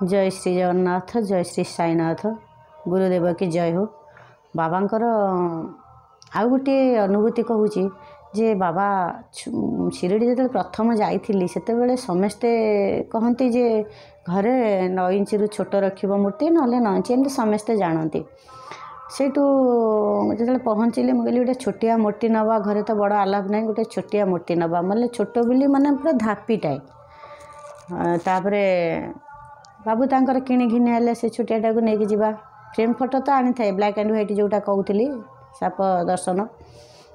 जय श्री जगन्नाथ, जय श्री साईनाथ, गुरुदेव की जय हो। बाबांकर आउ गोटे अनुभूति कहूँ जे बाबा शिरडी जो प्रथम जाइली से समस्ते कहती जे घरे 9 इंच रु छोट रख मूर्ति ना 9 इंच एमती समस्ते जानती से जो पहुँचली मुझे गोटे छोटिया मूर्ति नवा घरे तो बड़ आलाप ना गोटे छोटिया मूर्ति नवा मतलब छोट बोली माने पूरा धापीटाए तापर बाबू तांकर किणी घिनी आले से छोटियाटा को लेकिन जावा फ्रेम फोटो तो आनी था ब्लैक एंड व्हाइट जोटा कहूली साप दर्शन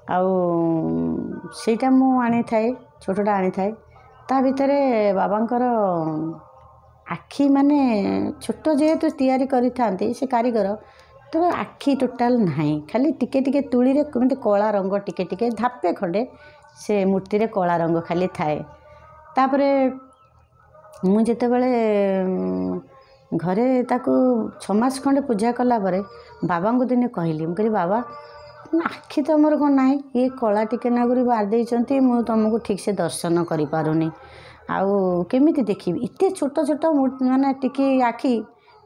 आईटा मु आनी थाए छोटा आनी थाए ता भितर बाबांकर आखि माने छोट जेहेतु तैयारी करी थांती से कारीगर तो आखि टोटाल नहीं खाली टिके टिके तुली रे कमी कला रंग टिके टिके धापे खंडे से मूर्ति रे कला रंग खाली थाए तापरे मु जेते बेले घरे ताकू 6 मास खंडे पूजा कला परे बाबा को दिने कहली मु कहली बाबा आखि तो मोर कौन ना ये कला टिके नागुरी बार देइचंती मु तुमको ठीक से दर्शन करि पारुनी आउ केमिति देखिबी इते छोट छोट माने टिके आखि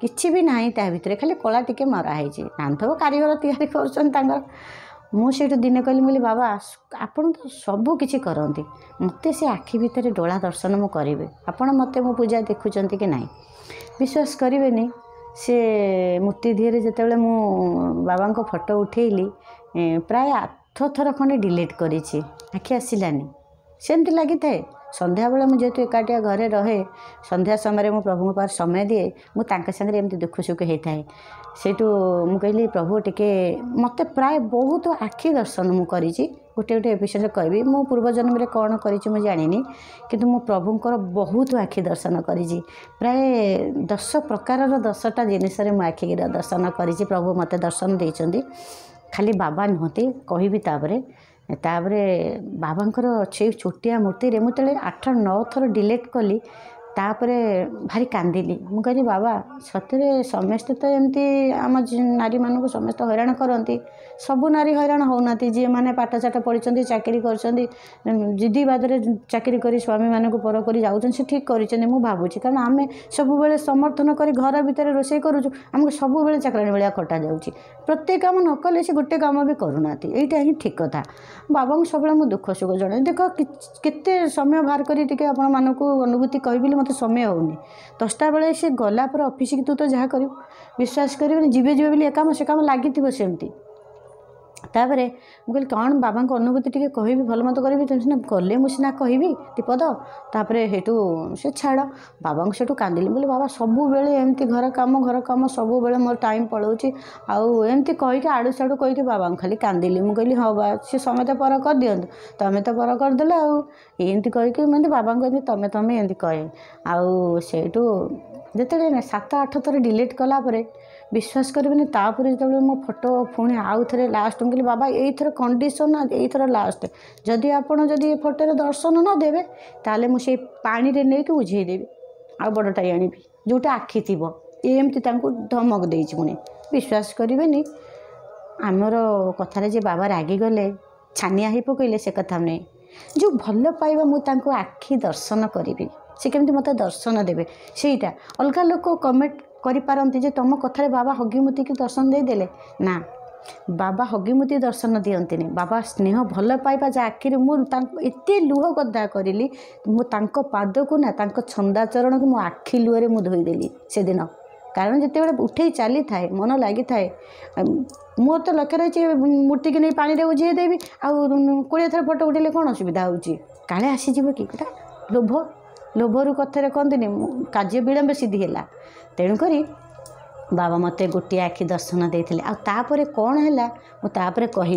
किछि भी नाही ता भितरे खाली कला टिके मरा है नानथबो कारीगर तैयारी करछन तांगर मु सेठु दिने कहली बोली बाबा आपण तो सबू किछि करंती मते से आखि भितर डोला दर्शन मु करिवे आपण मते मो पूजा देखुचंती कि नाही विश्वास करिवेनी से मूर्ति धीरे जेतेबेले मु बाबा को फोटो उठेली प्राय 8 थर खंडे डिलीट करिछि आखि आसिलानी सेमती लागि थाए संध्या बेले मुझे जेहेतु एकाटिया घरे रहे संध्या समय मु प्रभु पार समय दिए मु तांके संगे एमती दुख सुख होता है सेठू मु कहली प्रभु टिके मते प्राय बहुत आखि दर्शन मु करिछि गोटे गोटे एपिसोड कहबी मु पूर्व जन्म रे कौन करिछि मु जानिनी किंतु मु प्रभुंकर बहुत आखि दर्शन करिछि प्राय 10 प्रकार 10टा जिनिस रे मु आखि दर्शन करिछि प्रभु मते दर्शन देइचंदी खाली बाबा नहते कहबी तापरे बाबांकर से छोटिया मूर्ति रे मुझे 8-9 थर डिलीट कली तापरे भारी कांदिली मु कहली बाबा सतरे समस्ते तो एमती आम नारी मानक समस्त हैरान करती सबू नारी हैरान होना जी मैंने पाठशाठ पढ़ी चाकरी कर जिदी बादरे चाकरी कर स्वामी मानक पर कर जाऊँ से ठीक कर भावुँ कारण आम सब समर्थन कर घर भितर रोषे करूँ आमको सब चाकराणी भाया खटा जाऊँगी प्रत्येक काम न कले से गोटे काम भी करूना यहीटा ही ठीक कथा बाबा को सब मुझे दुख सुख जन देख केते समय बाहर कर आपण अनुभूति कहबी मत समय होनी 10टा बेले से गला पर ऑफिस की तू तो जहाँ कर विश्वास करें जीवे जीवे बोली काम से काम लगी सेमती तापरे मुझे कौन बाबा को अनुभूति टी कहि भल मत करी तुम सीना गले मुझे कहि दीपद तापरे हेटू से छाड़ बाबा को सेठू कांदिली बोले बाबा सबू बेले एमती घर काम सबू बेले मोर टाइम पलाऊँ आउ एमती कहीकि आड़ू साड़ू कहीकि बाबा को खाली कांदिली मु कहली हाँ बा सी समस्त पर कर दिंतु तमें तो पर करदे आमती कहीकि मतलब बाबा को तमें तमें एमती कहे आउ सेठू जिते 7-8 थर डिलीट कला परे विश्वास करें तापर जो मो फोटो पुणी आउ थे लास्ट कहली बाबा यही थर कंडीशन यही थर लास्ट जदि आपड़ जदि फोटो दर्शन न देवे ताले मुझे पानी रे नहीं कि बुझेदेवी आ बड़टाई आनी जोटा आखि थी एमती धमक देती पुणी विश्वास करें आमर कथार जे बाबा रागी गले छानिया ही पकईले से कथा नहीं जो भल पाइबा मुझे आखि दर्शन करी से केमती मत दर्शन देवे सेटा अलग लोक कमेंट करिपारती जे तुम कथार बाबा हगिमुती की दर्शन देदेले ना बाबा हगिमुती दर्शन दियंती बाबा स्नेह भल पाइबा जे आखिर मुझे लुह गदा करी मुझे पाद को ना छंदा चरण को मो आखि लुहरे मुझे धोईदेली से दिन कारण जिते उठे चली थाए मन लगी थाए मोर तो लक्ष्य रही मूर्ति की नहीं पानी रे उझे देवी आउ 20 थर फोटो उठेले कौन असुविधा होची काले आसीଯିव कि लोभ लोभरू कथार कहते कार्य विलम्ब सिद्धि है तेणुक बाबा मते गोटे आखि दर्शन देते आउे कौन है मुझे कह